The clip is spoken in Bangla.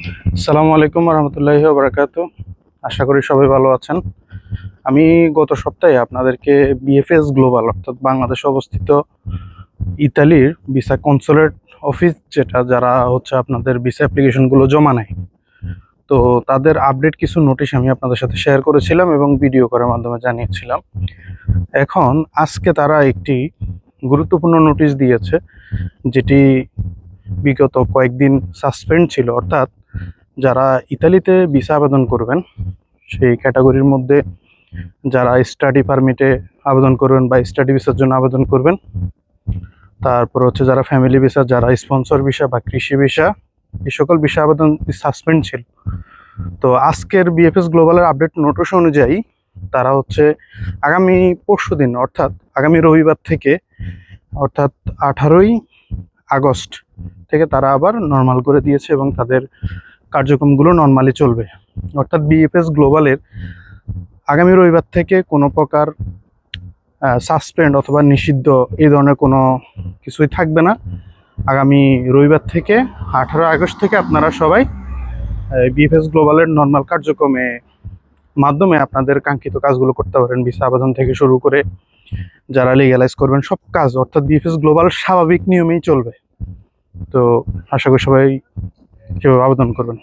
আসসালামু আলাইকুম রহমতুল্লাহি বারাকাতু। আশা করি সবাই ভালো আছেন। আমি গত সপ্তাহে আপনাদেরকে বিএফএস গ্লোবাল অর্থাৎ বাংলাদেশে অবস্থিত ইতালির ভিসা কনসুলেট অফিস, যেটা যারা হচ্ছে আপনাদের ভিসা অ্যাপ্লিকেশনগুলো জমা নেয়, তো তাদের আপডেট কিছু নোটিশ আমি আপনাদের সাথে শেয়ার করেছিলাম এবং ভিডিও করার মাধ্যমে জানিয়েছিলাম। এখন আজকে তারা একটি গুরুত্বপূর্ণ নোটিশ দিয়েছে, যেটি বিগত কয়েকদিন সাসপেন্ড ছিল। অর্থাৎ যারা ইতালিতে ভিসা আবেদন করবেন, সেই ক্যাটাগরির মধ্যে যারা স্টাডি পারমিটে আবেদন করবেন বা স্টাডি ভিসার জন্য আবেদন করবেন, তারপর হচ্ছে যারা ফ্যামিলি ভিসা, যারা স্পন্সর ভিসা বা কৃষি ভিসা, এই সকল ভিসা আবেদন সাসপেন্ড ছিল। তো আজকের বিএফএস গ্লোবালের আপডেট নোটিশ অনুযায়ী তারা হচ্ছে আগামী পরশু দিন অর্থাৎ আগামী রবিবার থেকে, অর্থাৎ 18ই আগস্ট থেকে তারা আবার নর্মাল করে দিয়েছে এবং তাদের কার্যক্রমগুলো নর্মালি চলবে। অর্থাৎ বিএফএস গ্লোবালের আগামী রবিবার থেকে কোনো প্রকার সাসপেন্ড অথবা নিষিদ্ধ এই ধরনের কোনো কিছুই থাকবে না। আগামী রবিবার থেকে 18 আগস্ট থেকে আপনারা সবাই বিএফএস গ্লোবালের নর্মাল কার্যক্রমে মাধ্যমে আপনাদের কাঙ্ক্ষিত কাজগুলো করতে পারেন। ভিসা আবেদন থেকে শুরু করে যারা লিগ্যালাইজ করবেন সব কাজ, অর্থাৎ বিএফএস গ্লোবাল স্বাভাবিক নিয়মেই চলবে। তো আশা করি সবাই সেভাবে আবেদন করবেন।